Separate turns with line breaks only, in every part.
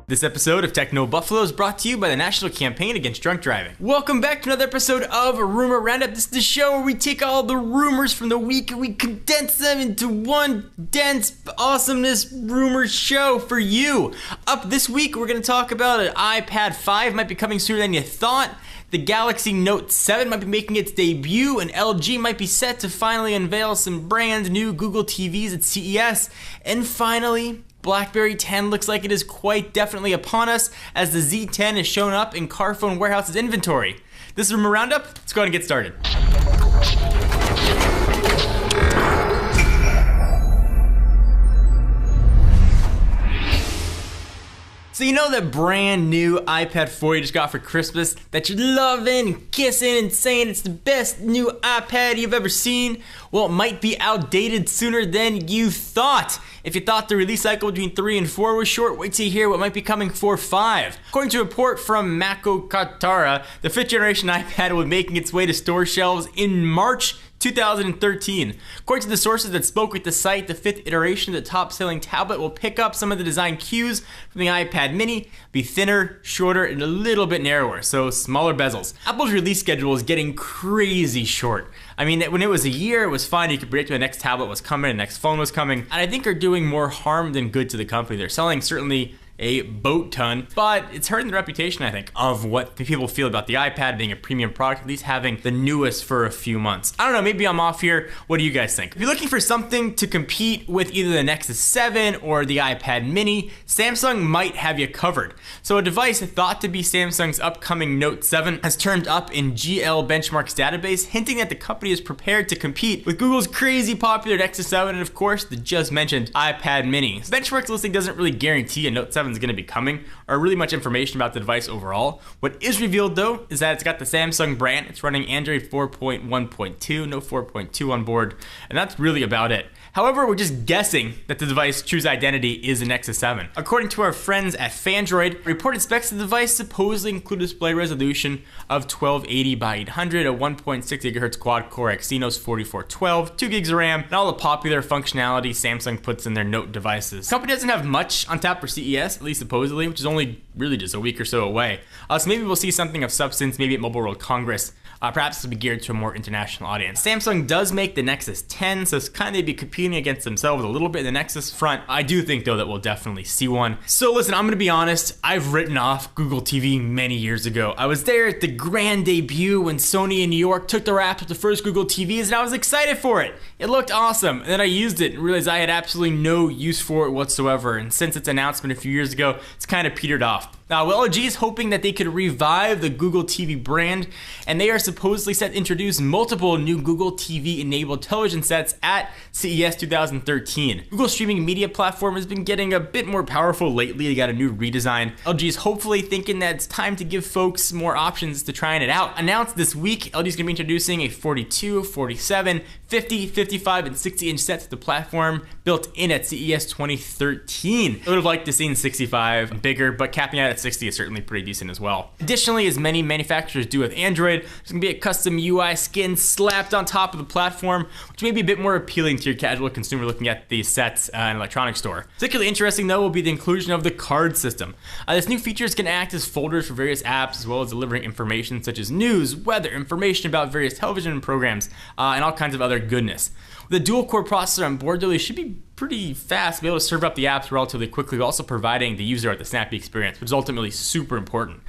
This episode of Techno Buffalo is brought to you by the National Campaign Against Drunk Driving. Welcome back to another episode of Rumor Roundup. This is the show where we take all the rumors from the week and we condense them into one dense awesomeness rumor show for you. Up this week, we're going to talk about an iPad 5 might be coming sooner than you thought. The Galaxy Note 7 might be making its debut, and LG might be set to finally unveil some brand new Google TVs at CES. And finally, BlackBerry 10 looks like it is quite definitely upon us as the Z10 is shown up in Carphone Warehouse's inventory. This is Rumor Roundup. Let's go ahead and get started. So you know that brand new iPad 4 you just got for Christmas that you're loving and kissing and saying it's the best new iPad you've ever seen? Well, it might be outdated sooner than you thought. If you thought the release cycle between 3 and 4 was short, wait till you hear what might be coming for 5. According to a report from Mako Katara, the 5th generation iPad will be making its way to store shelves in March 2013. According to the sources that spoke with the site, the 5th iteration of the top-selling tablet will pick up some of the design cues from the iPad mini, be thinner, shorter, and a little bit narrower, so smaller bezels. Apple's release schedule is getting crazy short. I mean, when it was a year, it was fine. You could predict when the next tablet was coming, the next phone was coming, and I think are doing more harm than good to the company. They're selling certainly a boat ton, but it's hurting the reputation, I think, of what people feel about the iPad being a premium product, at least having the newest for a few months. I don't know, maybe I'm off here. What do you guys think? If you're looking for something to compete with either the Nexus 7 or the iPad mini, Samsung might have you covered. So a device thought to be Samsung's upcoming Note 7 has turned up in GL Benchmark's database, hinting that the company is prepared to compete with Google's crazy popular Nexus 7 and of course the just mentioned iPad mini. Benchmark's listing doesn't really guarantee a Note 7 is going to be coming or really much information about the device overall. What is revealed though is that it's got the Samsung brand, it's running Android 4.1.2, no 4.2 on board, and that's really about it. However, we're just guessing that the device's true identity is a Nexus 7. According to our friends at Fandroid, reported specs of the device supposedly include a display resolution of 1280 by 800, a 1.6 GHz quad-core Exynos 4412, 2 gigs of RAM, and all the popular functionality Samsung puts in their Note devices. The company doesn't have much on tap for CES, at least supposedly, which is only really just a week or so away. So maybe we'll see something of substance, maybe at Mobile World Congress. Perhaps this will be geared to a more international audience. Samsung does make the Nexus 10, so it's kind of be competing against themselves a little bit in the Nexus front. I do think though that we'll definitely see one. So listen, I'm gonna be honest, I've written off Google TV many years ago. I was there at the grand debut when Sony in New York took the reins with the first Google TVs and I was excited for it. It looked awesome, and then I used it and realized I had absolutely no use for it whatsoever, and since its announcement a few years ago, it's kind of petered off. Now, LG is hoping that they could revive the Google TV brand, and they are supposedly set to introduce multiple new Google TV-enabled television sets at CES 2013. Google's streaming media platform has been getting a bit more powerful lately. They got a new redesign. LG is hopefully thinking that it's time to give folks more options to trying it out. Announced this week, LG is going to be introducing a 42, 47, 50, 55, and 60-inch sets to the platform built in at CES 2013. I would have liked to see 65 bigger, but capping out at 60 is certainly pretty decent as well. Additionally, as many manufacturers do with Android, there's going to be a custom UI skin slapped on top of the platform, which may be a bit more appealing to your casual consumer looking at these sets in an electronics store. Particularly interesting though will be the inclusion of the card system. This new feature is going to act as folders for various apps as well as delivering information such as news, weather, information about various television programs, and all kinds of other goodness. With a dual-core processor on board, though, they should be pretty fast, be able to serve up the apps relatively quickly, also providing the user with a snappy experience, which is ultimately super important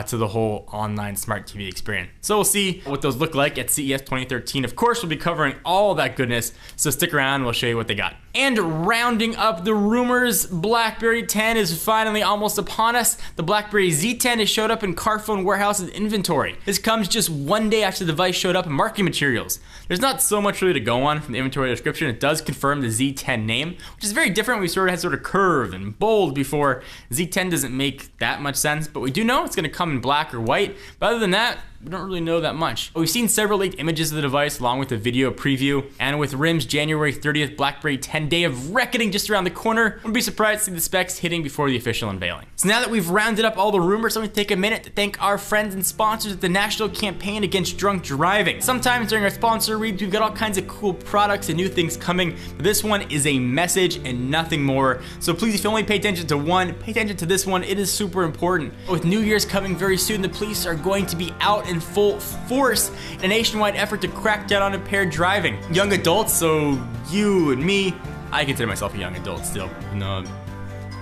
to the whole online smart TV experience. So we'll see what those look like at CES 2013. Of course, we'll be covering all that goodness, so stick around, we'll show you what they got. And rounding up the rumors, BlackBerry 10 is finally almost upon us. The BlackBerry Z10 has showed up in Carphone Warehouse's inventory. This comes just one day after the device showed up in marketing materials. There's not so much really to go on from the inventory description. It does confirm the Z10 name, which is very different. We sort of had sort of curve and bold before. Z10 doesn't make that much sense, but we do know it's going to come in black or white. But other than that, we don't really know that much. But we've seen several leaked images of the device along with a video preview, and with RIM's January 30th BlackBerry 10 day of reckoning just around the corner, wouldn't be surprised to see the specs hitting before the official unveiling. So now that we've rounded up all the rumors, I'm gonna take a minute to thank our friends and sponsors at the National Campaign Against Drunk Driving. Sometimes during our sponsor reads, we've got all kinds of cool products and new things coming, but this one is a message and nothing more. So please, if you only pay attention to one, pay attention to this one. It is super important. With New Year's coming very soon, the police are going to be out in full force in a nationwide effort to crack down on impaired driving. Young adults, so you and me, I consider myself a young adult still. No,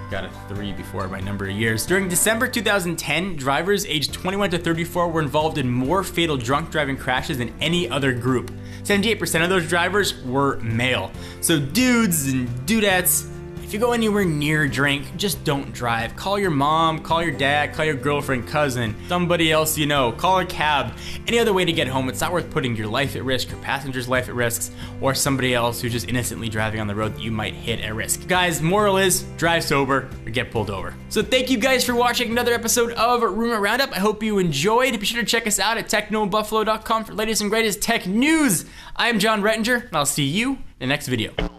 got a 3 before my number of years. During December 2010, drivers aged 21 to 34 were involved in more fatal drunk driving crashes than any other group. 78% of those drivers were male. So dudes and dudettes, if you go anywhere near a drink, just don't drive. Call your mom, call your dad, call your girlfriend, cousin, somebody else you know, call a cab. Any other way to get home, it's not worth putting your life at risk, your passenger's life at risk, or somebody else who's just innocently driving on the road that you might hit at risk. Guys, moral is, drive sober or get pulled over. So thank you guys for watching another episode of Rumor Roundup. I hope you enjoyed. Be sure to check us out at technobuffalo.com for latest and greatest tech news. I am John Rettinger, and I'll see you in the next video.